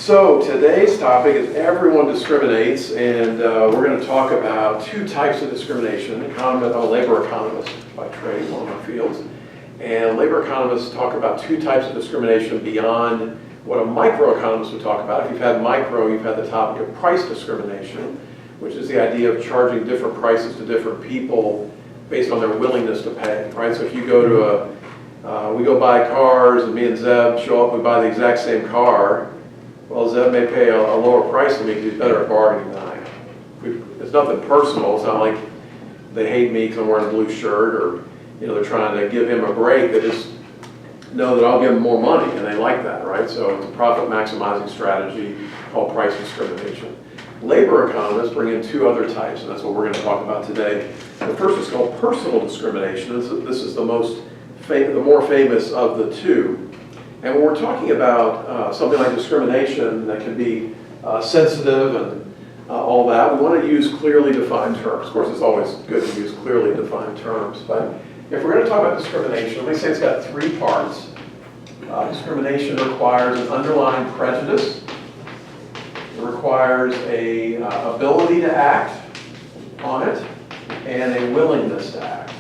So today's topic is everyone discriminates, and we're going to talk about two types of discrimination. Labor economist by trade, one of my fields, and labor economists talk about two types of discrimination beyond what a microeconomist would talk about. If you've had micro, you've had the topic of price discrimination, which is the idea of charging different prices to different people based on their willingness to pay, right? So if you go to we go buy cars, and me and Zeb show up, we buy the exact same car. Well, Zeb may pay a lower price than me because he's better at bargaining than I am. It's nothing personal. It's not like they hate me because I'm wearing a blue shirt, or they're trying to give him a break. They just know that I'll give them more money, and they like that, right? So it's a profit maximizing strategy called price discrimination. Labor economists bring in two other types, and that's what we're going to talk about today. The first is called personal discrimination. This is the more famous of the two. And when we're talking about something like discrimination that can be sensitive and all that, we want to use clearly defined terms. Of course, it's always good to use clearly defined terms, but if we're going to talk about discrimination, let me say it's got three parts. Discrimination requires an underlying prejudice. It requires a ability to act on it, and a willingness to act.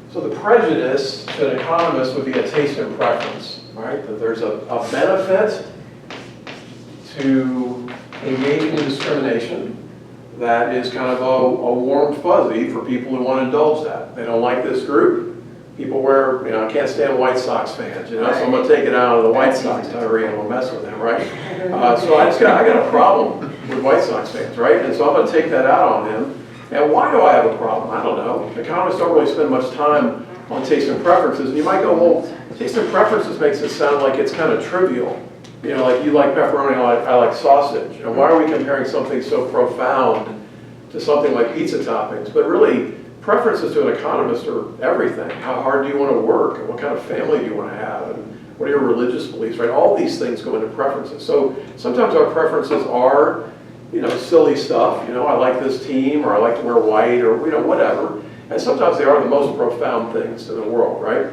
So the prejudice to an economist would be a taste and preference, right? That there's a benefit to engaging in discrimination that is kind of a warm fuzzy for people who want to indulge that. They don't like this group. People wear, I can't stand White Sox fans, so I'm going to take it out of the White Sox, Tyree, and we'll mess with them, right? So I got a problem with White Sox fans, right? And so I'm going to take that out on him. And why do I have a problem? I don't know. Economists don't really spend much time on taste and preferences. And you might go, well, taste and preferences makes it sound like it's kind of trivial. Like you like pepperoni, I like sausage. And why are we comparing something so profound to something like pizza toppings? But really, preferences to an economist are everything. How hard do you want to work? And what kind of family do you want to have? And what are your religious beliefs, right? All these things go into preferences. So sometimes our preferences are silly stuff, I like this team, or I like to wear white, or whatever. And sometimes they are the most profound things in the world, right?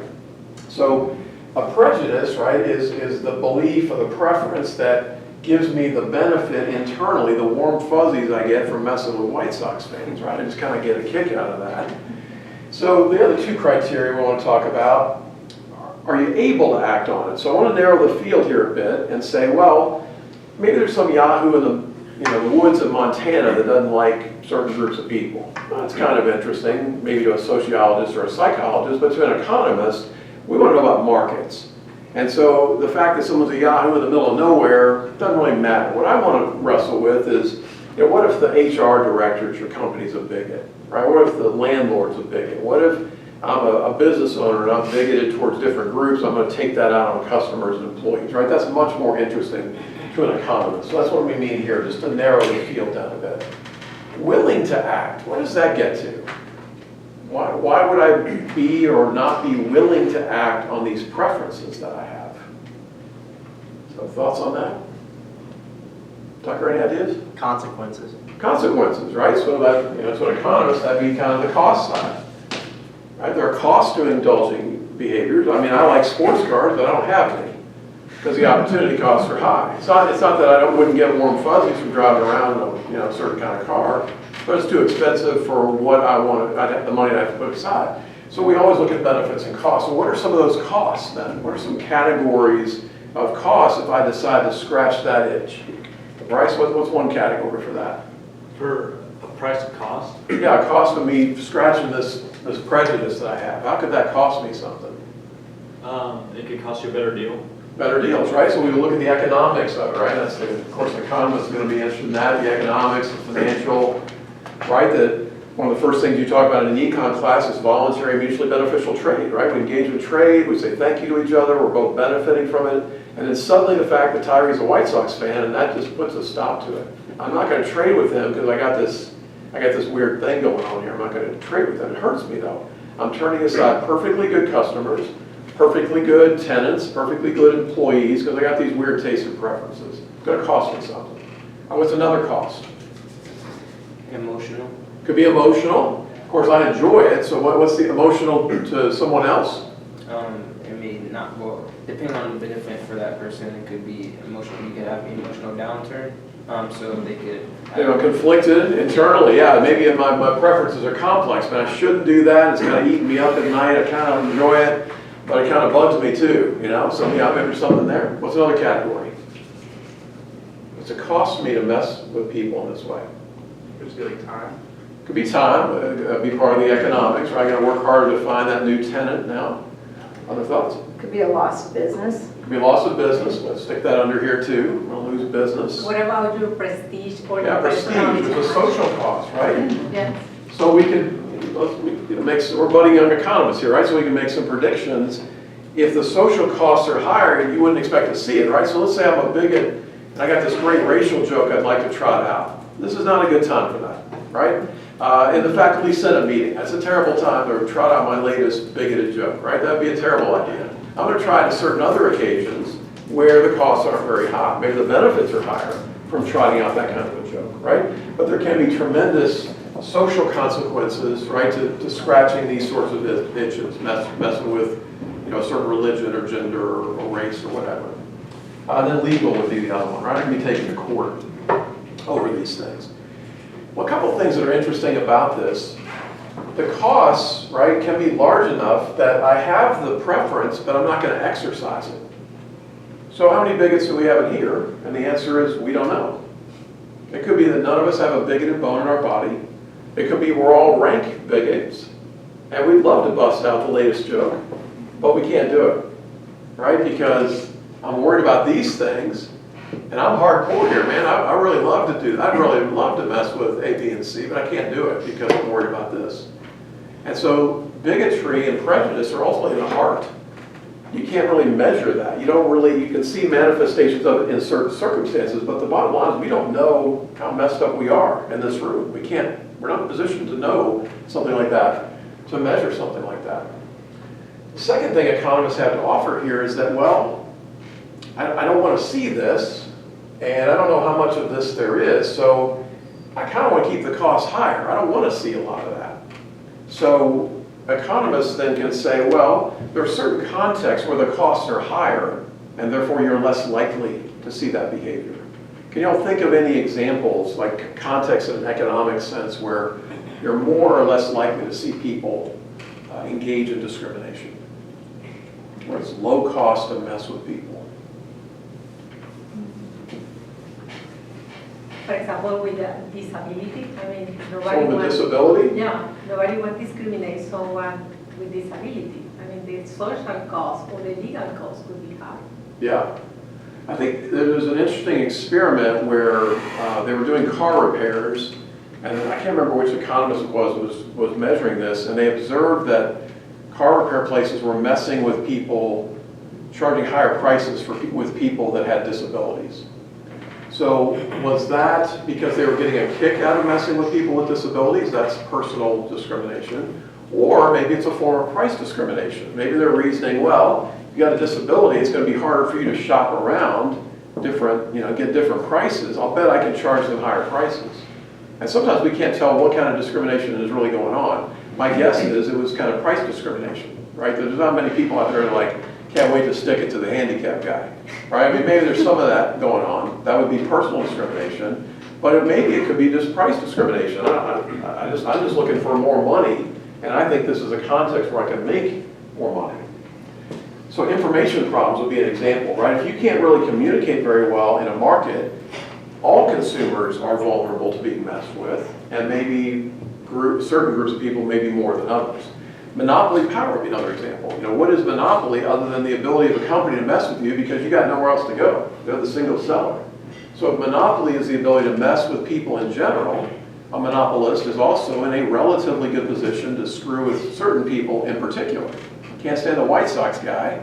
So a prejudice, right, is the belief or the preference that gives me the benefit internally, the warm fuzzies I get from messing with White Sox fans, right? I just kind of get a kick out of that. So the other two criteria we want to talk about, are you able to act on it? So I want to narrow the field here a bit and say, well, maybe there's some yahoo in the woods of Montana that doesn't like certain groups of people. That's kind of interesting, maybe to a sociologist or a psychologist, but to an economist, we want to know about markets. And so the fact that someone's a yahoo in the middle of nowhere doesn't really matter. What I want to wrestle with is, what if the HR director at your company's a bigot, right? What if the landlord's a bigot? What if I'm a business owner and I'm bigoted towards different groups? I'm going to take that out on customers and employees, right? That's much more interesting to an economist. So that's what we mean here, just to narrow the field down a bit. Willing to act, what does that get to? Why would I be or not be willing to act on these preferences that I have? So thoughts on that? Tucker, any ideas? Consequences. Consequences, right? So that, so an economist, that'd be kind of the cost side. Right? There are costs to indulging behaviors. I mean, I like sports cars, but I don't have any, because the opportunity costs are high. It's not that I wouldn't get warm fuzzies from driving around a certain kind of car, but it's too expensive for what I want. The money I have to put aside. So we always look at benefits and costs. So what are some of those costs then? What are some categories of costs if I decide to scratch that itch? Bryce, what's one category for that? For a price of cost? Yeah, a cost of me scratching this prejudice that I have. How could that cost me something? It could cost you a better deal. Better deals, right? So we would look at the economics of it, right? Of course, an economist is going to be interested in that, the economics, the financial, right? That one of the first things you talk about in an econ class is voluntary mutually beneficial trade, right? We engage in trade, we say thank you to each other, we're both benefiting from it, and then suddenly the fact that Tyree's a White Sox fan, and that just puts a stop to it. I'm not going to trade with him because I got this weird thing going on here. I'm not going to trade with him. It hurts me though. I'm turning aside perfectly good customers, perfectly good tenants, perfectly good employees, because I got these weird tastes and preferences. It's going to cost me something. What's another cost? Emotional. Could be emotional. Of course, I enjoy it, so what's the emotional to someone else? I mean, not, well, depending on the benefit for that person, it could be emotional, you could have emotional downturn, so they could. Conflicted internally, yeah, maybe my preferences are complex, but I shouldn't do that, it's kind of eating me up at night, I kind of enjoy it, but it kind of bugs me too, so maybe there's something there. What's another category? It's a cost to me to mess with people in this way. Could just be like time. Could be time, be part of the economics, right? I gotta work harder to find that new tenant now. Other thoughts? Could be a lost business. Could be loss of business, let's stick that under here too, we'll lose business. What about your prestige or Yeah, your prestige, personality? there's a social cost, right? Yeah. So we can, we're budding young economists here, right? So we can make some predictions. If the social costs are higher, you wouldn't expect to see it, right? So let's say I'm a bigot, and I got this great racial joke I'd like to trot out. This is not a good time for that, right? In the faculty senate meeting, that's a terrible time to trot out my latest bigoted joke, right? That'd be a terrible idea. I'm going to try it at certain other occasions where the costs aren't very high. Maybe the benefits are higher from trotting out that kind of a joke, right? But there can be tremendous social consequences, right, to scratching these sorts of itches, messing with, a certain religion or gender or race or whatever. Then legal would be the other one, right? I can be taken to court over these things. Well, a couple of things that are interesting about this. The costs, right, can be large enough that I have the preference, but I'm not going to exercise it. So how many bigots do we have in here? And the answer is we don't know. It could be that none of us have a bigoted bone in our body. It could be we're all rank bigots, and we'd love to bust out the latest joke, but we can't do it, right? Because I'm worried about these things, and I'm hardcore here, man. I really love to do that. I'd really love to mess with A, B, and C, but I can't do it because I'm worried about this. And so bigotry and prejudice are ultimately in the heart. You can't really measure that. You can see manifestations of it in certain circumstances, but the bottom line is we don't know how messed up we are in this room. We're not in a position to know something like that, to measure something like that. The second thing economists have to offer here is that, well, I don't want to see this, and I don't know how much of this there is, so I kind of want to keep the costs higher. I don't want to see a lot of that. So economists then can say, well, there are certain contexts where the costs are higher, and therefore you're less likely to see that behavior. Can you all think of any examples, like context in an economic sense, where you're more or less likely to see people engage in discrimination, where it's low cost to mess with people? For example, with disability, I mean, nobody Someone with wants, disability? yeah, nobody wants to discriminate someone with disability. I mean, the social cost or the legal cost could be high. Yeah. I think there was an interesting experiment where they were doing car repairs, and I can't remember which economist it was measuring this, and they observed that car repair places were messing with people, charging higher prices with people that had disabilities. So was that because they were getting a kick out of messing with people with disabilities? That's personal discrimination. Or maybe it's a form of price discrimination. Maybe they're reasoning, well, if you got a disability, it's going to be harder for you to shop around different, get different prices. I'll bet I can charge them higher prices. And sometimes we can't tell what kind of discrimination is really going on. My guess is it was kind of price discrimination, right? There's not many people out there that are like, can't wait to stick it to the handicapped guy, right? I mean, maybe there's some of that going on. That would be personal discrimination, but maybe it could be just price discrimination. I'm just looking for more money, and I think this is a context where I can make more money. So information problems would be an example, right? If you can't really communicate very well in a market, all consumers are vulnerable to being messed with, and maybe certain groups of people maybe more than others. Monopoly power would be another example. What is monopoly other than the ability of a company to mess with you because you got nowhere else to go? They're the single seller. So if monopoly is the ability to mess with people in general, a monopolist is also in a relatively good position to screw with certain people in particular. Can't stand the White Sox guy.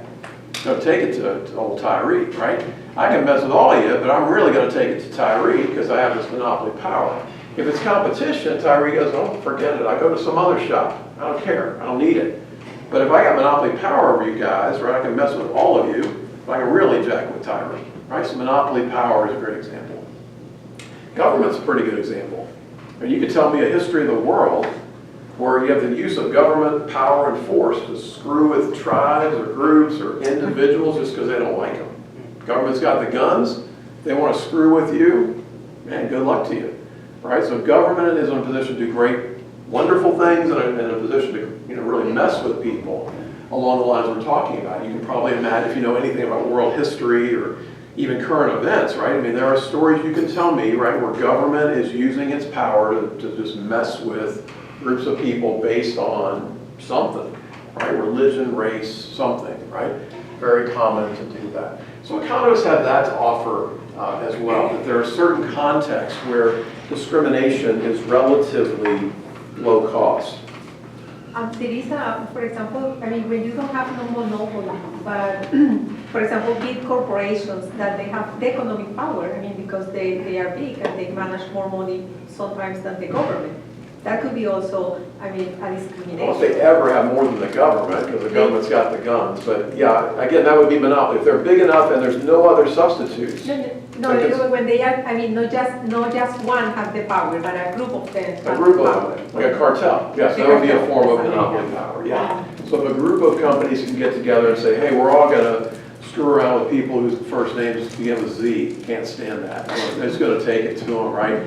Don't take it to old Tyree, right? I can mess with all of you, but I'm really going to take it to Tyree because I have this monopoly power. If it's competition, Tyree goes, oh, forget it. I go to some other shop. I don't care. I don't need it. But if I got monopoly power over you guys, right, I can mess with all of you, but I can really jack with Tyree, right? So monopoly power is a great example. Government's a pretty good example. And you could tell me a history of the world where you have the use of government power and force to screw with tribes or groups or individuals just because they don't like them. Government's got the guns, they want to screw with you, man, good luck to you, right? So government is in a position to do great, wonderful things and in a position to really mess with people along the lines we're talking about. You can probably imagine, if you know anything about world history or even current events, right? I mean, there are stories you can tell me, right, where government is using its power to just mess with groups of people based on something, right? Religion, race, something, right? Very common to do that. So economists have that to offer as well, that there are certain contexts where discrimination is relatively low cost. Teresa, for example, I mean, when you don't have no monopoly, but for example, big corporations that they have the economic power, I mean, because they are big and they manage more money sometimes than the government. That could be also, I mean, a discrimination. Well, if they ever have more than the government, because the government's got the guns. But yeah, again, that would be monopoly. If they're big enough and there's no other substitutes. No, when they are, I mean, not just one has the power, but a group of them. A group of them, like a cartel. Yes, that would be a form of monopoly power, yeah. So if a group of companies can get together and say, hey, we're all going to screw around with people whose first names begin with Z, can't stand that. They're just going to take it to them, right?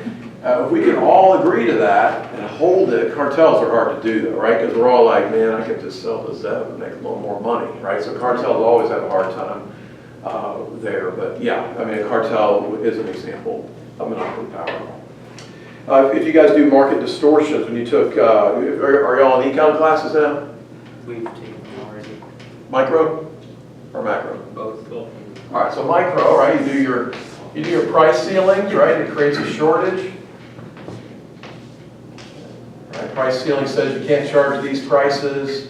If we can all agree to that and hold it, cartels are hard to do though, right? Because we're all like, man, I could just sell to Zeb and make a little more money, right? So cartels always have a hard time there. But yeah, I mean, a cartel is an example of monopoly power. If you guys do market distortions, when you took, are y'all in econ classes now? We've taken them already. Micro or macro? Both. All right, so micro, right? You do your price ceilings, right? It creates a shortage. Right? Price ceiling says you can't charge these prices,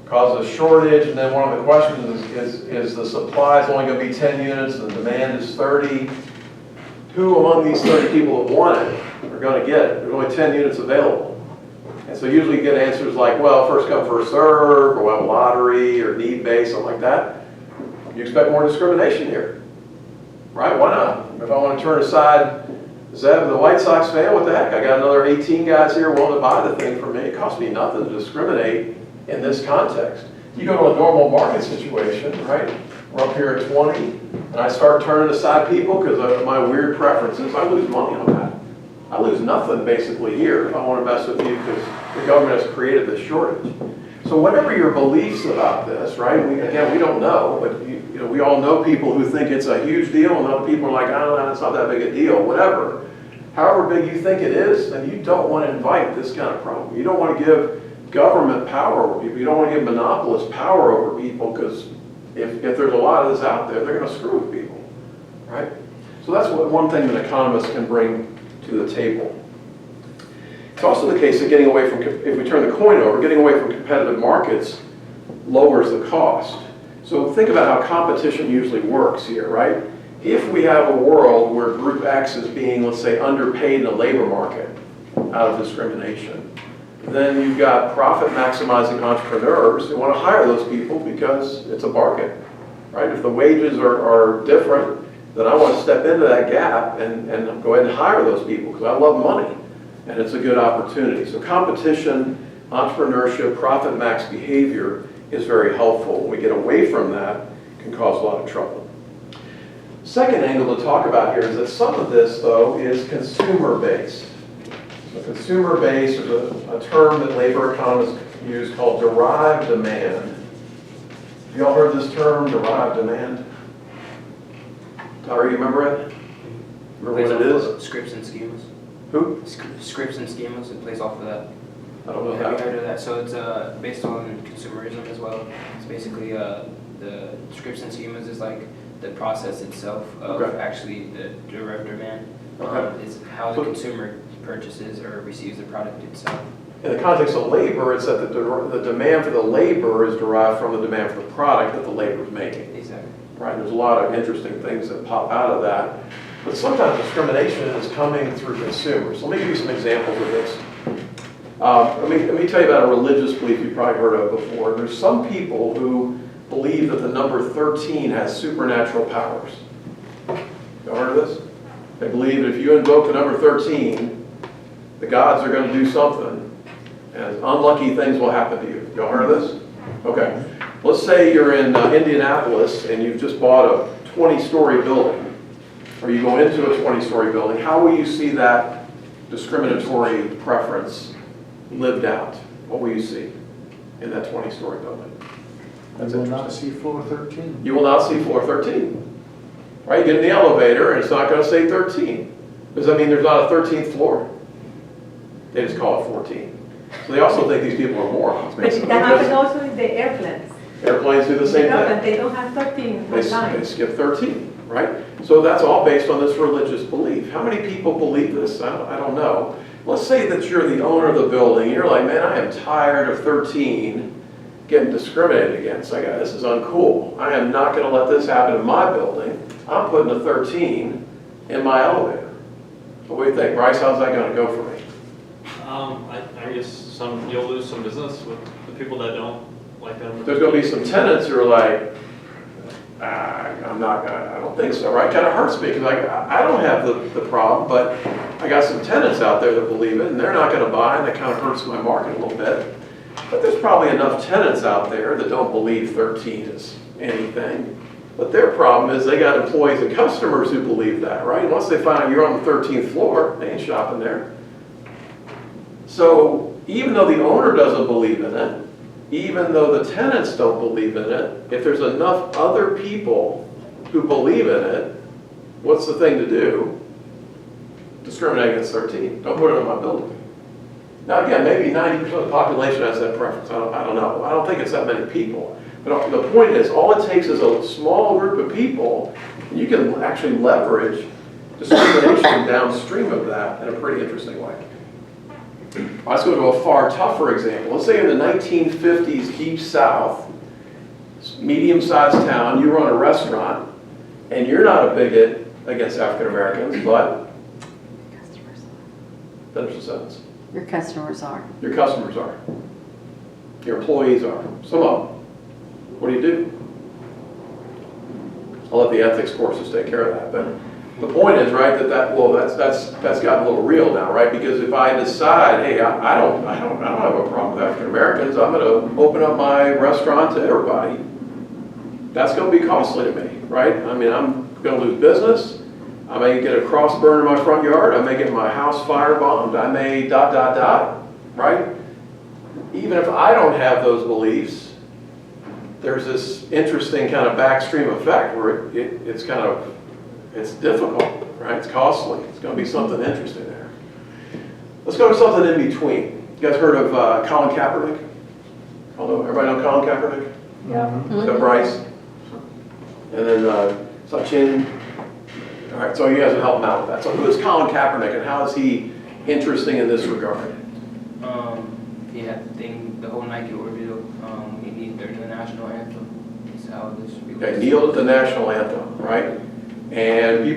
causes a shortage, and then one of the questions is the supply is only going to be 10 units and the demand is 30. Who among these 30 people that want it are going to get it? There's only 10 units available. And so usually you get answers like, well, first come, first serve, or well, lottery, or need-based, something like that. You expect more discrimination here, right? Why not? If I want to turn aside Zeb, the White Sox fan, what the heck? I got another 18 guys here willing to buy the thing from me. It costs me nothing to discriminate in this context. You go to a normal market situation, right? We're up here at 20, and I start turning aside people because of my weird preferences. I lose money on that. I lose nothing basically here if I want to mess with you because the government has created this shortage. So whatever your beliefs about this, right? We don't know, but we all know people who think it's a huge deal, and other people are like, oh, it's not that big a deal, whatever. However big you think it is, then you don't want to invite this kind of problem. You don't want to give government power over people. You don't want to give monopolists power over people because if there's a lot of this out there, they're going to screw with people, right? So that's one thing that economists can bring to the table. It's also the case that getting away from, if we turn the coin over, getting away from competitive markets lowers the cost. So think about how competition usually works here, right? If we have a world where group X is being, let's say, underpaid in the labor market out of discrimination, then you've got profit maximizing entrepreneurs who want to hire those people because it's a bargain, right? If the wages are different, then I want to step into that gap and go ahead and hire those people because I love money and it's a good opportunity. So competition, entrepreneurship, profit max behavior is very helpful. When we get away from that, it can cause a lot of trouble. Second angle to talk about here is that some of this, though, is consumer-based. So consumer-based is a term that labor economists use called derived demand. Have you all heard this term, derived demand? Tara, you remember it? Remember what it is? Scripts and schemas. Who? Scripts and schemas, it plays off of that. I don't know Have you that. heard of that? So it's based on consumerism as well. It's basically the scripts and schemas is like the process itself of Okay. actually the derived demand. Okay. Is how the consumer purchases or receives the product itself. In the context of labor, it's that the demand for the labor is derived from the demand for the product that the labor is making. Exactly. Right? There's a lot of interesting things that pop out of that. But sometimes discrimination is coming through consumers. So let me give you some examples of this. Let me tell you about a religious belief you've probably heard of before. There's some people who believe that the number 13 has supernatural powers. You heard of this? They believe that if you invoke the number 13, the gods are going to do something, and and unlucky things will happen to you. Y'all heard of this? Okay. Let's say you're in Indianapolis and you've just bought a 20-story building, or you go into a 20-story building. How will you see that discriminatory preference lived out? What will you see in that 20-story building? I will not see floor 13. You will not see floor 13. Right? You get in the elevator and it's not going to say 13. Does that mean there's not a 13th floor? They just call it 14. So they also think these people are morons. But basically. that happens also in the airplanes. Airplanes do the same thing. They don't have 13 They online. skip 13, right? So that's all based on this religious belief. How many people believe this? I don't know. Let's say that you're the owner of the building. You're like, man, I am tired of 13 getting discriminated against. This is uncool. I am not going to let this happen in my building. I'm putting a 13 in my elevator. So what do you think, Bryce? How's that going to go for me? I guess you'll lose some business with the people that don't like them. There's going to be some tenants who are like, I don't think so, right? Kind of hurts me because I don't have the problem, but I got some tenants out there that believe it and they're not going to buy, and that kind of hurts my market a little bit. But there's probably enough tenants out there that don't believe 13 is anything. But their problem is they got employees and customers who believe that, right? Once they find out you're on the 13th floor, they ain't shopping there. So even though the owner doesn't believe in it, even though the tenants don't believe in it, if there's enough other people who believe in it, what's the thing to do? Discriminate against 13. Don't put it in my building. Now again, maybe 90% of the population has that preference. I don't know. I don't think it's that many people. But the point is, all it takes is a small group of people, and you can actually leverage discrimination downstream of that in a pretty interesting way. Let's go to a far tougher example. Let's say in the 1950s, Deep South, medium-sized town, you run a restaurant, and you're not a bigot against African Americans, but finish the sentence. Your customers are. Your customers are. Your employees are. Some of them. What do? I'll let the ethics courses take care of that. But the point is, right, that's gotten a little real now, right? Because if I decide, hey, I don't have a problem with African Americans, I'm going to open up my restaurant to everybody. That's going to be costly to me, right? I mean, I'm going to lose business. I may get a cross burned in my front yard. I may get my house firebombed. I may ... right? Even if I don't have those beliefs, there's this interesting kind of backstream effect where it's difficult, right? It's costly. It's going to be something interesting there. Let's go to something in between. You guys heard of Colin Kaepernick? Everybody know Colin Kaepernick? Yeah. So Bryce? And then Sachin? All right, so you guys will help him out with that. So who is Colin Kaepernick and how is he interesting in this regard? The whole Nike ordeal, he needed during the national anthem is how this relates. Okay, kneeled at the national anthem, right? And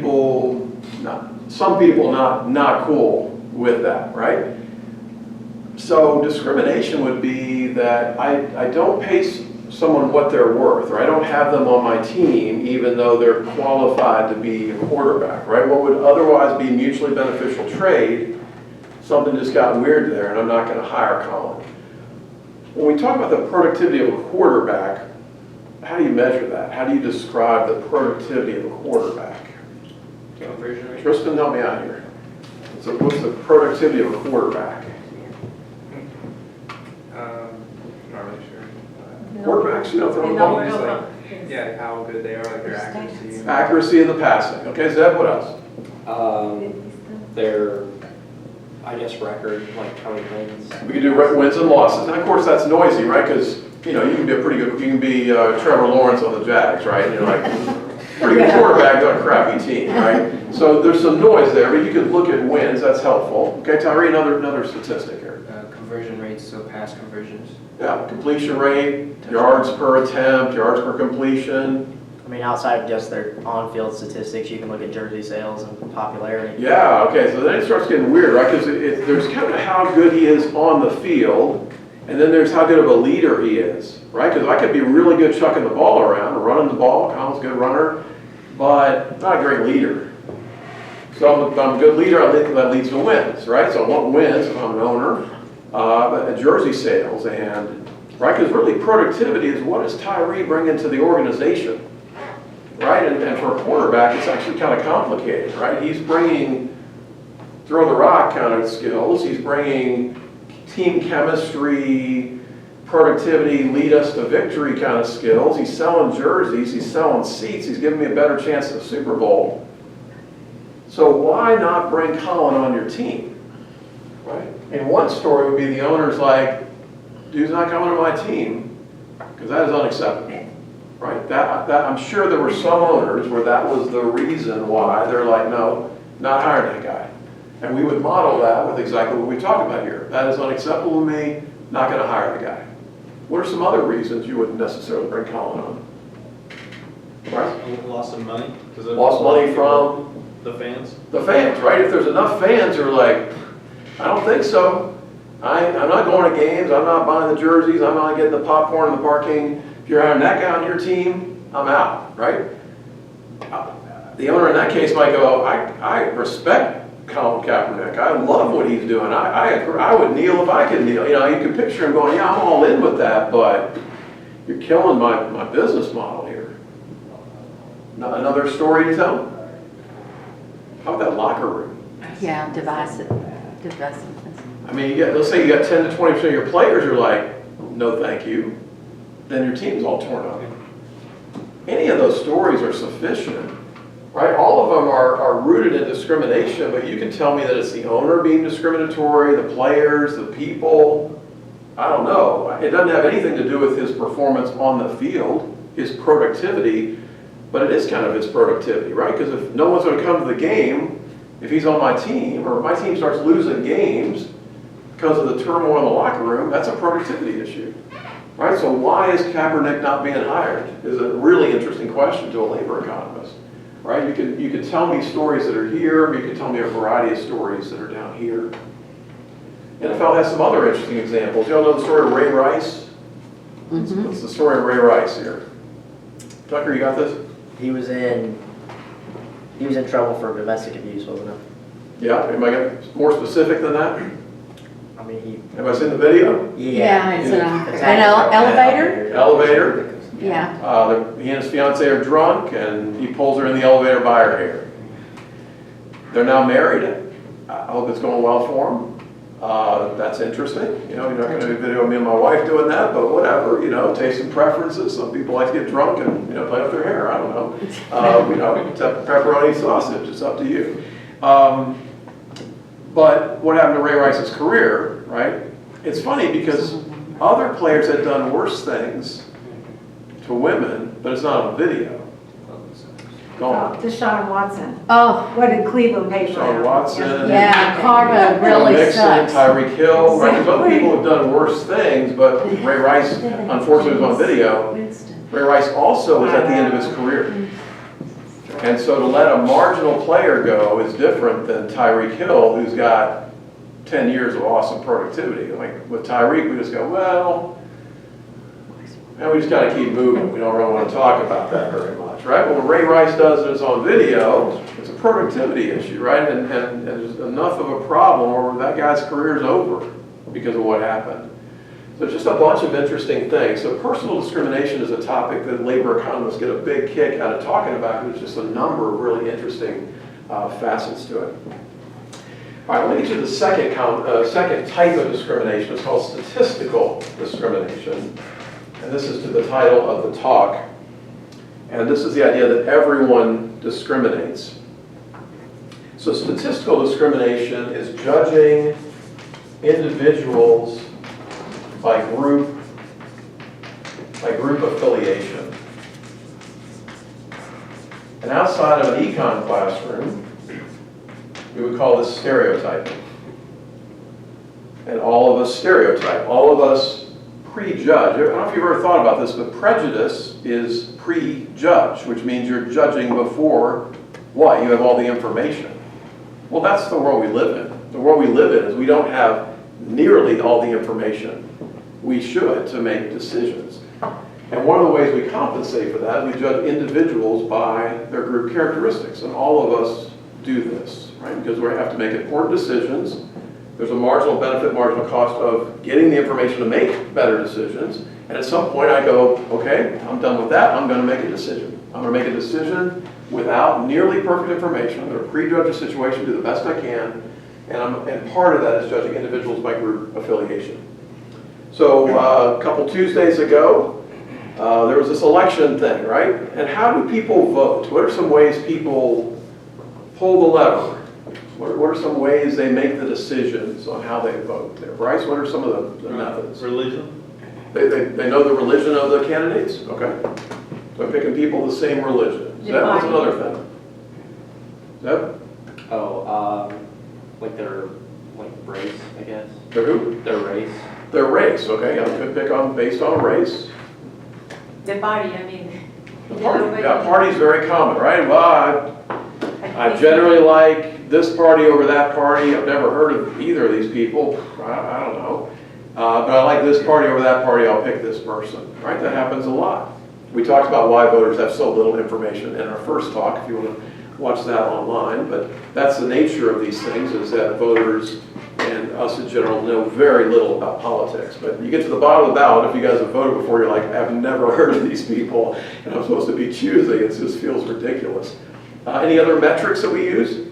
some people not cool with that, right? So discrimination would be that I don't pay someone what they're worth, or I don't have them on my team even though they're qualified to be a quarterback, right? What would otherwise be mutually beneficial trade, something just got weird there and I'm not going to hire Colin. When we talk about the productivity of a quarterback, how do you measure that? How do you describe the productivity of a quarterback? Conversion rate. Tristan, help me out here. So what's the productivity of a quarterback? Not really sure. Quarterbacks, throwing the ball. Yeah, how good they are, like their accuracy. Accuracy of the passing. Okay, Zeb, what else? Their, I guess, record, like how many wins. We can do wins and losses. And of course, that's noisy, right? Because, you can be a pretty good, you can be Trevor Lawrence on the Jags, right? You're like, pretty good quarterback on a crappy team, right? So there's some noise there, but you could look at wins. That's helpful. Okay, Tyree, another statistic here. Conversion rates, so pass conversions. Yeah, completion rate, yards per attempt, yards per completion. I mean, outside of just their on-field statistics, you can look at jersey sales and popularity. Yeah, okay, so then it starts getting weird, right? Because there's kind of how good he is on the field, and then there's how good of a leader he is, right? Because I could be really good chucking the ball around, or running the ball, Colin's a good runner, but not a great leader. So if I'm a good leader, I think that leads to wins, right? So I want wins if I'm an owner. but jersey sales, and right, because really productivity is what does Tyree bring into the organization, right? And for a quarterback, it's actually kind of complicated, right? He's bringing throw the rock kind of skills. He's bringing team chemistry, productivity, lead us to victory kind of skills. He's selling jerseys. He's selling seats. He's giving me a better chance at the Super Bowl. So why not bring Colin on your team, right? And one story would be the owner's like, dude's not coming to my team because that is unacceptable, right? That I'm sure there were some owners where that was the reason why they're like, no, not hiring that guy. And we would model that with exactly what we talk about here. That is unacceptable to me, not going to hire the guy. What are some other reasons you wouldn't necessarily bring Colin on? Right? Loss of money? Lost money from the fans? the fans, right? If there's enough fans who are like, I don't think so. I'm not going to games. I'm not buying the jerseys. I'm not getting the popcorn in the parking. If you're hiring that guy on your team, I'm out, right? The owner in that case might go, I respect Colin Kaepernick. I love what he's doing. I would kneel if I could kneel. You know, you can picture him going, yeah, I'm all in with that, but you're killing my business model here. Another story to tell? How about that locker room? Yeah, divisiveness. I mean, let's say you got 10 to 20% of your players are like, no thank you. Then your team's all torn up. Any of those stories are sufficient. Right, all of them are rooted in discrimination, but you can tell me that it's the owner being discriminatory, the players, the people. I don't know. It doesn't have anything to do with his performance on the field, his productivity, but it is kind of his productivity, right? Because if no one's going to come to the game, if he's on my team, or my team starts losing games because of the turmoil in the locker room, that's a productivity issue, right? So why is Kaepernick not being hired is a really interesting question to a labor economist. Right? You could tell me stories that are here, or you could tell me a variety of stories that are down here. NFL has some other interesting examples. You all know the story of Ray Rice? What's the story of Ray Rice here? Tucker, you got this? He was in trouble for domestic abuse, wasn't he? Yeah, anybody got more specific than that? I mean, Anybody seen the video? Yeah, it's It's an elevator? Elevator. Yeah. He and his fiance are drunk, and he pulls her in the elevator by her hair. They're now married. I hope it's going well for them. That's interesting. You know, you're not going to do a video of me and my wife doing that, but whatever. You know, taste and preferences. Some people like to get drunk and play with their hair. I don't know. Pepperoni sausage. It's up to you. But what happened to Ray Rice's career? Right? It's funny because other players had done worse things to women, but it's not on video. Go on. Deshaun Watson. Oh, What did Cleveland pay for Deshaun him? Watson. Yeah, karma really Mixon, sucks. Tyreek Hill, right? There's other people who've done worse things, but Ray Rice, unfortunately, was on video. Ray Rice also was at the end of his career. And so to let a marginal player go is different than Tyreek Hill, who's got 10 years of awesome productivity. Like with Tyreek, we just go, well, and we just got to keep moving. We don't really want to talk about that very much, right? But when Ray Rice does it, it's on video, it's a productivity issue, right? And there's enough of a problem where that guy's career is over because of what happened. So it's just a bunch of interesting things. So personal discrimination is a topic that labor economists get a big kick out of talking about because there's just a number of really interesting facets to it. All right, let me get you the second type of discrimination. It's called statistical discrimination. And this is to the title of the talk. And this is the idea that everyone discriminates. So statistical discrimination is judging individuals by group affiliation. And outside of an econ classroom, we would call this stereotyping. And all of us stereotype. All of us prejudge. I don't know if you've ever thought about this, but prejudice is prejudge, which means you're judging before what? You have all the information. Well, that's the world we live in. The world we live in is we don't have nearly all the information we should to make decisions. And one of the ways we compensate for that is we judge individuals by their group characteristics. And all of us do this, right? Because we have to make important decisions There's a marginal benefit, marginal cost of getting the information to make better decisions. And at some point I go, okay, I'm done with that, I'm gonna make a decision. I'm gonna make a decision without nearly perfect information. I'm gonna prejudge a situation, do the best I can, and part of that is judging individuals by group affiliation. So a couple Tuesdays ago, there was this election thing, right? And how do people vote? What are some ways people pull the lever? What are some ways they make the decisions on how they vote there? Bryce, what are some of the methods? Religion? They know the religion of the candidates? Okay. So I'm picking people of the same religion. That was another thing. Zeb? Oh, like their, like race, I guess. Their who? Their race. Their race, okay. I could pick on based on race. The party, I mean. Party, yeah, party's very common, right? Well, I generally like this party over that party. I've never heard of either of these people. I don't know. But I like this party over that party. I'll pick this person, right? That happens a lot. We talked about why voters have so little information in our first talk, if you want to watch that online. But that's the nature of these things, is that voters and us in general know very little about politics. But you get to the bottom of the ballot, if you guys have voted before, you're like, I've never heard of these people, and I'm supposed to be choosing. It just feels ridiculous. Any other metrics that we use?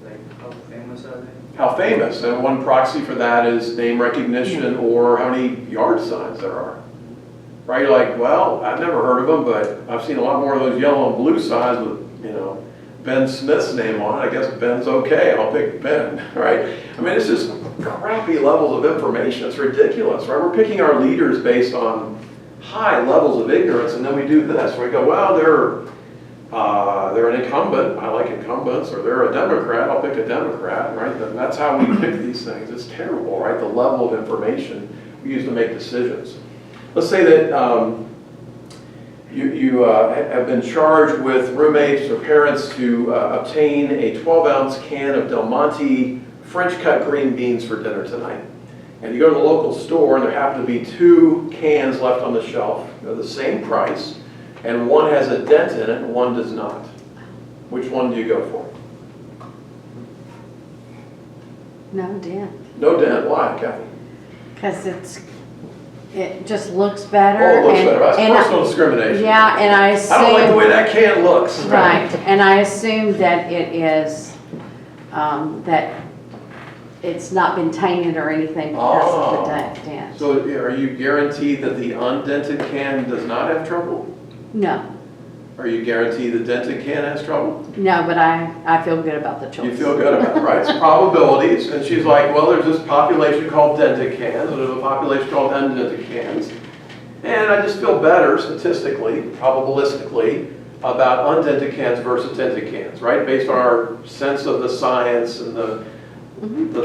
Like, how famous are they? How famous, and one proxy for that is name recognition or how many yard signs there are. Right, you're like, well, I've never heard of them, but I've seen a lot more of those yellow and blue signs with, Ben Smith's name on it. I guess Ben's okay, I'll pick Ben, right? I mean, it's just crappy levels of information. It's ridiculous, right? We're picking our leaders based on high levels of ignorance, and then we do this, where we go, well, they're an incumbent, I like incumbents, or they're a Democrat, I'll pick a Democrat, right? That's how we pick these things. It's terrible, right? The level of information we use to make decisions. Let's say that you have been charged with roommates or parents to obtain a 12-ounce can of Del Monte French cut green beans for dinner tonight. And you go to the local store and there happen to be 2 cans left on the shelf. They're the same price, and one has a dent in it and one does not. Which one do you go for? No dent, No dent, why, Kathy? because it just looks better. Oh, it looks better, that's and personal discrimination. Yeah, and I assume. I don't like the way that can looks. Right, and I assume that it is, that it's not been tainted or anything because of the dent. So are you guaranteed that the undented can does not have trouble? No, Are you guaranteed the dented can has trouble? no, but I feel good about the choice. You feel good about it, right? It's probabilities. And she's like, well, there's this population called dented cans, and there's a population called undented cans. And I just feel better statistically, probabilistically, about undented cans versus dented cans, right? Based on our sense of the science and the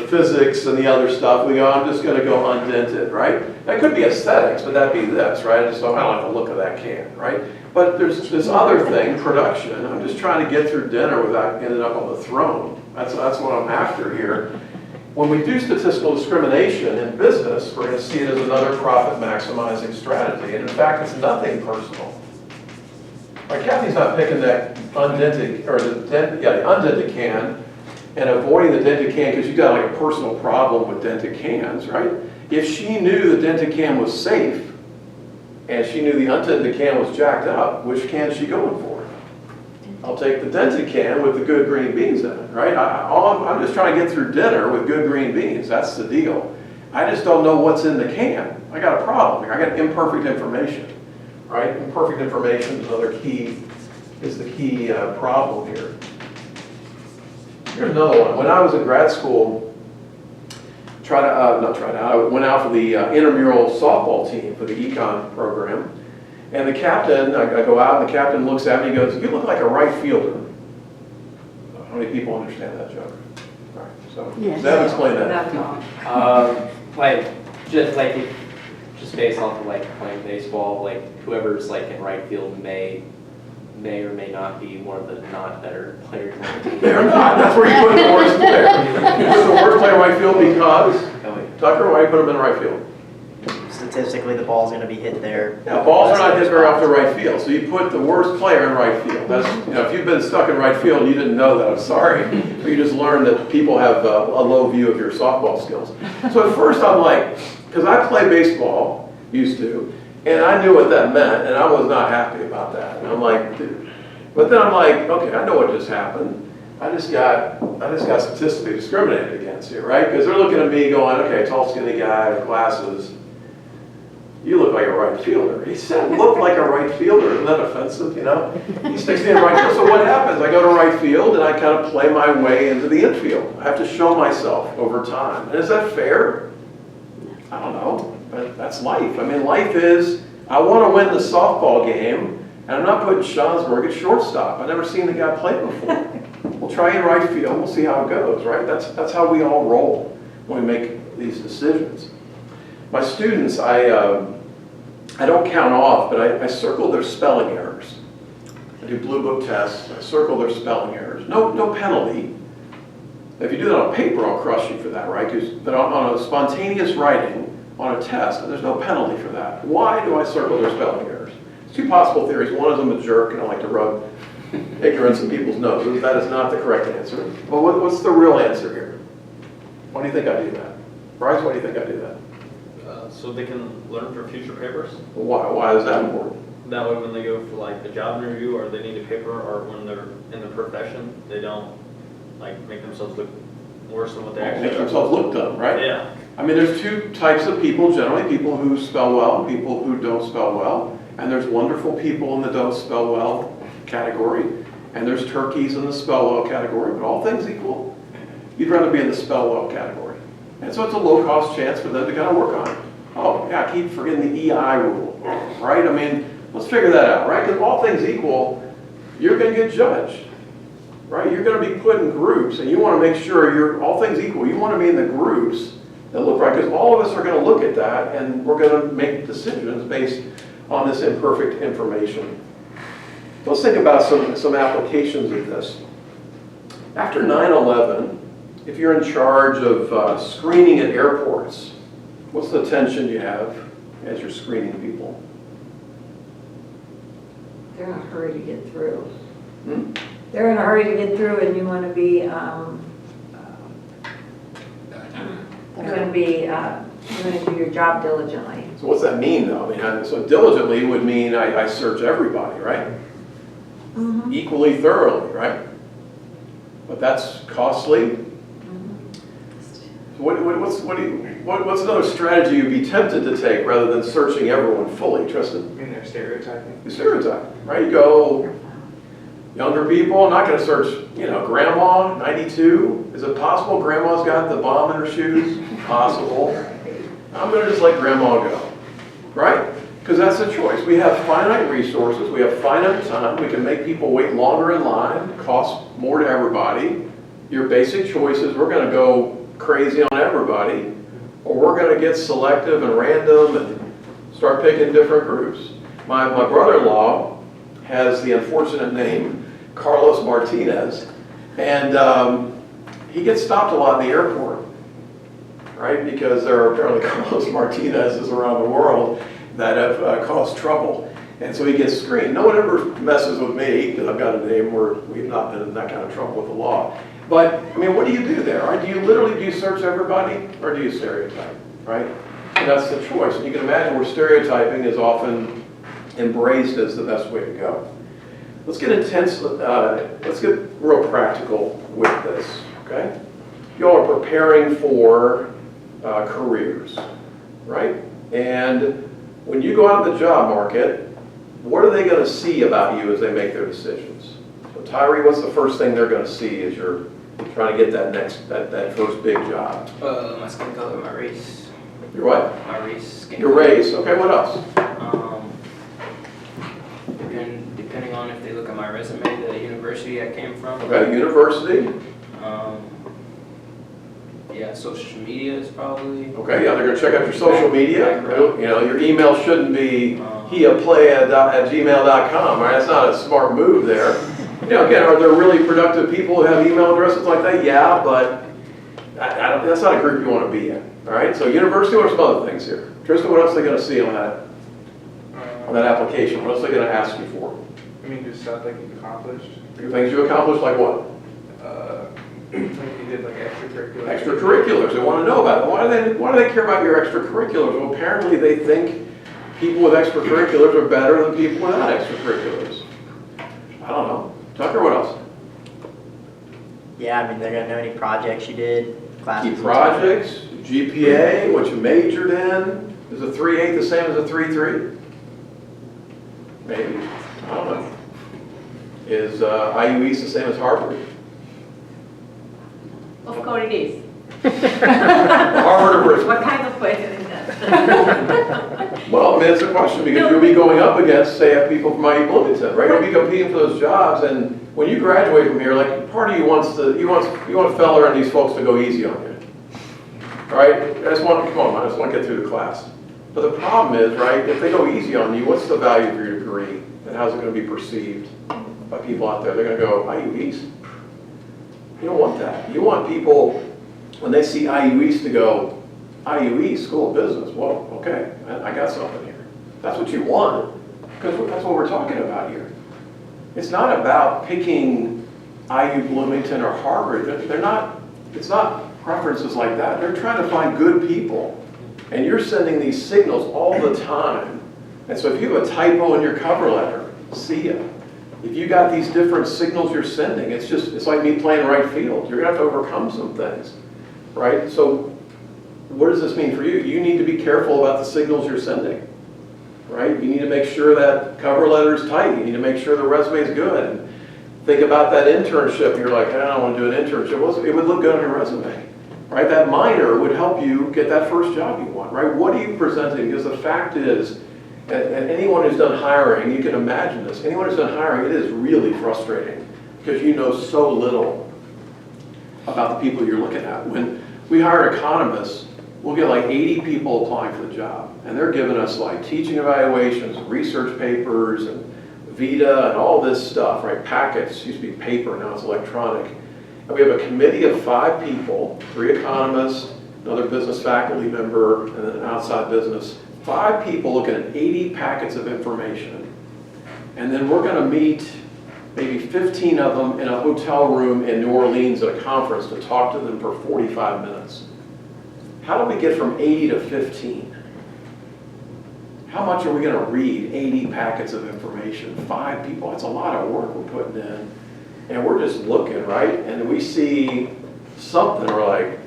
physics and the other stuff, we go, I'm just going to go undented, right? That could be aesthetics, but that'd be this, right? I don't like the look of that can, right? But there's this other thing, production. I'm just trying to get through dinner without ending up on the throne. That's what I'm after here. When we do statistical discrimination in business, we're going to see it as another profit maximizing strategy. And in fact, it's nothing personal. Like Kathy's not picking that undented, or the undented can and avoiding the dented can because you got like a personal problem with dented cans, right? If she knew the dented can was safe and she knew the undented can was jacked up, which can is she going for? I'll take the dented can with the good green beans in it, right? I'm just trying to get through dinner with good green beans. That's the deal. I just don't know what's in the can. I got a problem here. I got imperfect information, right? Imperfect information is the key problem here. Here's another one. When I was in grad school, I went out for the intramural softball team for the econ program. And the captain, I go out and the captain looks at me and goes, "You look like a right fielder." How many people understand that joke? All right, so Yes. Zeb, explain that. Just based off of like playing baseball, like whoever's like in right field may or may not be one of the not better players on the team. They're not. That's where you put the worst player. You put the worst player in right field because, Tucker, why you put him in right field? statistically the ball's gonna be hit there. Yeah, balls are not hit very off the right field, so you put the worst player in right field. That's, if you've been stuck in right field and you didn't know that, I'm sorry. But you just learned that people have a low view of your softball skills. So at first I'm like, because I play baseball, used to, and I knew what that meant, and I was not happy about that. And I'm like, dude. But then I'm like, okay, I know what just happened. I just got statistically discriminated against here, right? Because they're looking at me going, okay, tall, skinny guy with glasses. You look like a right fielder. He said, look like a right fielder. Isn't that offensive, He sticks me in right field. So what happens? I go to right field and I kind of play my way into the infield. I have to show myself over time. And is that fair? I don't know, but that's life. I mean, life is, I want to win the softball game, and I'm not putting Schonsberg at shortstop. I've never seen the guy play before. We'll try in right field. We'll see how it goes, right? That's how we all roll when we make these decisions. My students, I don't count off, but I circle their spelling errors. I do blue book tests. I circle their spelling errors. No penalty. If you do that on paper, I'll crush you for that, right? But on a spontaneous writing, on a test, there's no penalty for that. Why do I circle their spelling errors? There's two possible theories. One is I'm a jerk and I like to rub ignorance in people's noses. That is not the correct answer. But what's the real answer here? Why do you think I do that? Bryce, why do you think I do that? So they can learn for future papers. Why is that important? That way when they go for like a job interview or they need a paper or when they're in their profession, they don't like make themselves look worse than what they actually Make are. themselves look dumb, right? Yeah. I mean, there's two types of people, generally, people who spell well, people who don't spell well. And there's wonderful people in the don't spell well category. And there's turkeys in the spell well category. But all things equal, you'd rather be in the spell well category. And so it's a low-cost chance for them to kind of work on it. Oh, yeah, I keep forgetting the EI rule, right? I mean, let's figure that out, right? Because all things equal, you're going to get judged, right? You're going to be put in groups, and you want to make sure you're, all things equal, you want to be in the groups that look right, because all of us are going to look at that, and we're going to make decisions based on this imperfect information. Let's think about some applications of this. After 9/11, if you're in charge of screening at airports, what's the tension you have as you're screening people? They're in a hurry to get through. Hmm? They're in a hurry to get through, and you want to be, going to do your job diligently. So what's that mean, though? I mean, so diligently would mean I search everybody, right? Mm-hmm. Equally thoroughly, right? But that's costly. So what's another strategy you'd be tempted to take rather than searching everyone fully? Tristan? I mean, they're stereotyping. You stereotype, right? You go, younger people, I'm not going to search, grandma, 92. Is it possible grandma's got the bomb in her shoes? Possible. I'm going to just let grandma go, right? Because that's a choice. We have finite resources. We have finite time. We can make people wait longer in line, cost more to everybody. Your basic choices, we're going to go crazy on everybody, or we're going to get selective and random and start picking different groups. My brother-in-law has the unfortunate name Carlos Martinez, and he gets stopped a lot in the airport, right? Because there are apparently Carlos Martinez's around the world that have caused trouble. And so he gets screened. No one ever messes with me because I've got a name where we've not been in that kind of trouble with the law. But, I mean, what do you do there? Right? Do you search everybody, or do you stereotype, right? And that's the choice. And you can imagine where stereotyping is often embraced as the best way to go. Let's get intense, let's get real practical with this, okay? You all are preparing for careers, right? And when you go out in the job market, what are they going to see about you as they make their decisions? So Tyree, what's the first thing they're going to see as you're trying to get that first big job? My skin color, my race. Your what? My race, skin Your color. race. Okay, what else? Depending on if they look at my resume, the university I came from. Okay, university. Yeah, social media is probably. Okay, yeah, they're going to check out your social media. Background. Your email shouldn't be hiaplay@gmail.com, right? That's not a smart move there. Again, are there really productive people who have email addresses like that? Yeah, but that's not a group you want to be in, all right? So university, what are some other things here? Tristan, what else are they going to see on that application? What else are they going to ask you for? I mean, just stuff like you accomplished. Things you accomplished, like what? Like you did like extracurricular. Extracurriculars, they want to know about it. Why do they care about your extracurriculars? Well, apparently they think people with extracurriculars are better than people without extracurriculars. I don't know. Tucker, what else? Yeah, I mean, they're gonna know any projects you did, classes. Key projects, GPA, what you majored in. Is a 3.8 the same as a 3.3? Maybe. I don't know. Is IU East the same as Harvard? Of course it is. Harvard or Bristol? What kind of question is that? Well, I mean, it's a question because you'll be going up against, say, people from IU Bloomington, right? You'll be competing for those jobs, and when you graduate from here, like, part of you wants Feller and these folks to go easy on you, right? Come on, I just want to get through the class. But the problem is, right, if they go easy on you, what's the value of your degree, and how's it going to be perceived by people out there? They're going to go, IU East? You don't want that. You want people, when they see IU East, to go, IU East, School of Business. Well, okay, I got something here. That's what you want, because that's what we're talking about here. It's not about picking IU Bloomington or Harvard. It's not preferences like that. They're trying to find good people. And you're sending these signals all the time. And so if you have a typo in your cover letter, see ya. If you got these different signals you're sending, it's like me playing right field. You're gonna have to overcome some things, right? So what does this mean for you? You need to be careful about the signals you're sending, right? You need to make sure that cover letter is tight. You need to make sure the resume is good. And think about that internship. You're like, I don't want to do an internship. Well, it would look good on your resume, right? That minor would help you get that first job you want, right? What are you presenting? Because the fact is, and anyone who's done hiring, you can imagine this, anyone who's done hiring, it is really frustrating because you know so little about the people you're looking at. When we hire economists, we'll get like 80 people applying for the job, and they're giving us like teaching evaluations, research papers, and Vita, and all this stuff, right? Packets, used to be paper, now it's electronic. And we have a committee of 5 people, 3 economists, another business faculty member, and then an outside business. 5 people looking at 80 packets of information. And then we're gonna meet maybe 15 of them in a hotel room in New Orleans at a conference to talk to them for 45 minutes. How do we get from 80 to 15? How much are we gonna read 80 packets of information? 5 people, that's a lot of work we're putting in. And we're just looking, right? And we see something, we're like,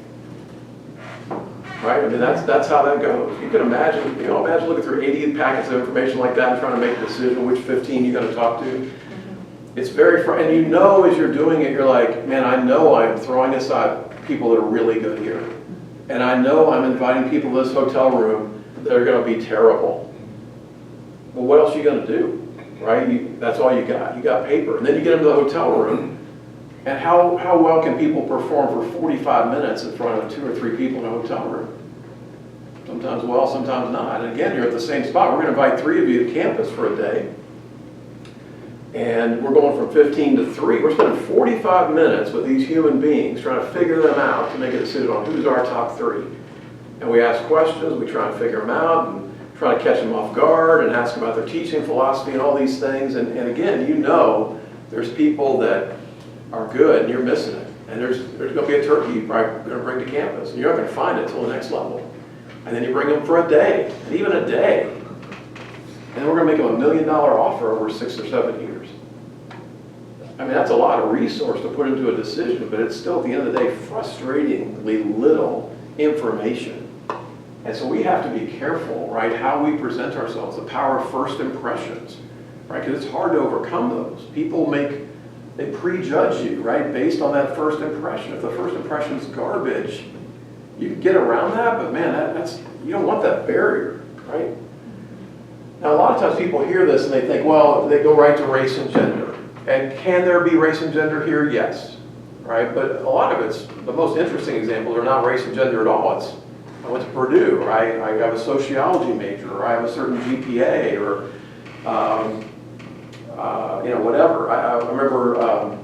right? I mean, that's how that goes. You can imagine, imagine looking through 80 packets of information like that and trying to make a decision which 15 you're going to talk to. It's very, and you know as you're doing it, you're like, man, I know I'm throwing aside people that are really good here. And I know I'm inviting people to this hotel room that are going to be terrible. Well, what else are you going to do, right? That's all you got. You got paper. And then you get into the hotel room. And how well can people perform for 45 minutes in front of 2 or 3 people in a hotel room? Sometimes well, sometimes not. And again, you're at the same spot. We're going to invite 3 of you to campus for a day. And we're going from 15 to 3. We're spending 45 minutes with these human beings trying to figure them out to make a decision on who's our top 3. And we ask questions, we try and figure them out, and try to catch them off guard and ask them about their teaching philosophy and all these things. And again, there's people that are good and you're missing it. And there's going to be a turkey you're probably going to bring to campus, and you're not going to find it until the next level. And then you bring them for a day, and even a day. And then we're going to make them $1 million offer over 6 or 7 years. I mean, that's a lot of resource to put into a decision, but it's still, at the end of the day, frustratingly little information. And so we have to be careful, right, how we present ourselves, the power of first impressions, right? Because it's hard to overcome those. People they prejudge you, right, based on that first impression. If the first impression is garbage, you can get around that, but man, you don't want that barrier, right? Now, a lot of times people hear this and they think, well, they go right to race and gender. And can there be race and gender here? Yes, right? But a lot of the most interesting examples are not race and gender at all. I went to Purdue, right? I have a sociology major, or I have a certain GPA, or whatever. I remember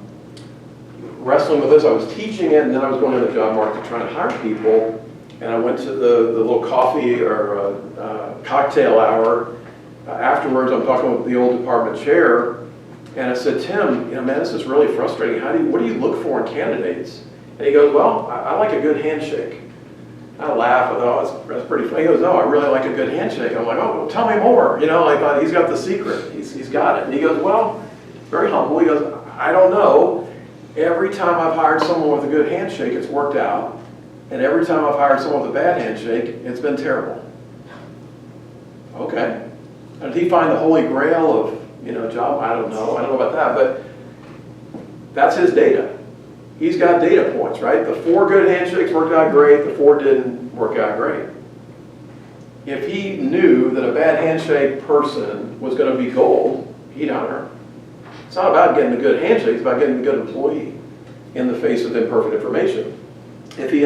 wrestling with this. I was teaching it, and then I was going to the job market trying to hire people. And I went to the little coffee or cocktail hour. Afterwards, I'm talking with the old department chair, and I said, Tim, man, this is really frustrating. What do you look for in candidates? And he goes, well, I like a good handshake. I laugh. I thought, that's pretty funny. He goes, no, I really like a good handshake. I'm like, oh, well, tell me more. I thought he's got the secret. He's got it. And he goes, well, very humble. He goes, I don't know. Every time I've hired someone with a good handshake, it's worked out. And every time I've hired someone with a bad handshake, it's been terrible. Okay. And did he find the holy grail of, job? I don't know. I don't know about that. But that's his data. He's got data points, right? The 4 good handshakes worked out great. The 4 didn't work out great. If he knew that a bad handshake person was going to be gold, he'd hire him. It's not about getting a good handshake. It's about getting a good employee in the face of imperfect information. If he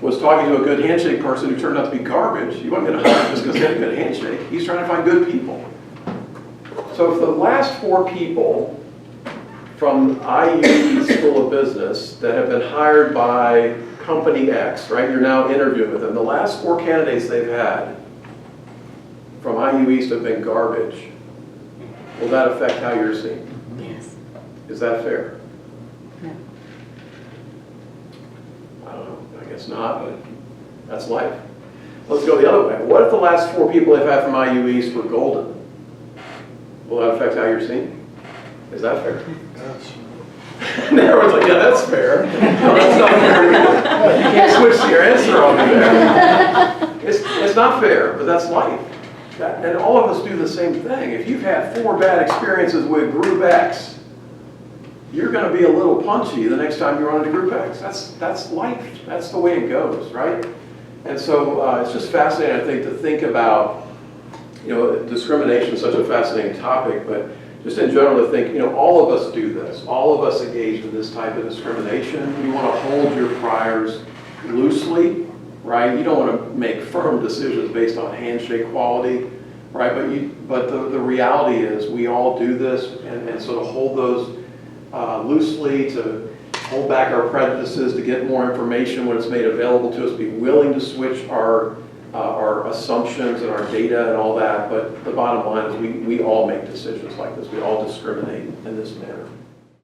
was talking to a good handshake person who turned out to be garbage, he wasn't going to hire him just because he had a good handshake. He's trying to find good people. So if the last 4 people from IU School of Business that have been hired by company X, right, you're now interviewing with them, the last 4 candidates they've had from IU East have been garbage, will that affect how you're seen? Yes. Is that fair? No. I don't know, I guess not, but that's life. Let's go the other way. What if the last 4 people they've had from IU East were golden? Will that affect how you're seen? Is that fair? Yes. And everyone's like, yeah, that's fair. No, that's not fair either. You can't switch your answer on me there. It's not fair, but that's life. And all of us do the same thing. If you've had 4 bad experiences with Group X, you're going to be a little punchy the next time you run into Group X. That's life. That's the way it goes, right? And so it's just fascinating, I think, to think about, discrimination is such a fascinating topic, but just in general to think, all of us do this. All of us engage in this type of discrimination. You want to hold your priors loosely, right? You don't want to make firm decisions based on handshake quality, right? But the reality is we all do this and sort of hold those loosely, to hold back our prejudices, to get more information when it's made available to us, be willing to switch our assumptions and our data and all that. But the bottom line is we all make decisions like this. We all discriminate in this manner.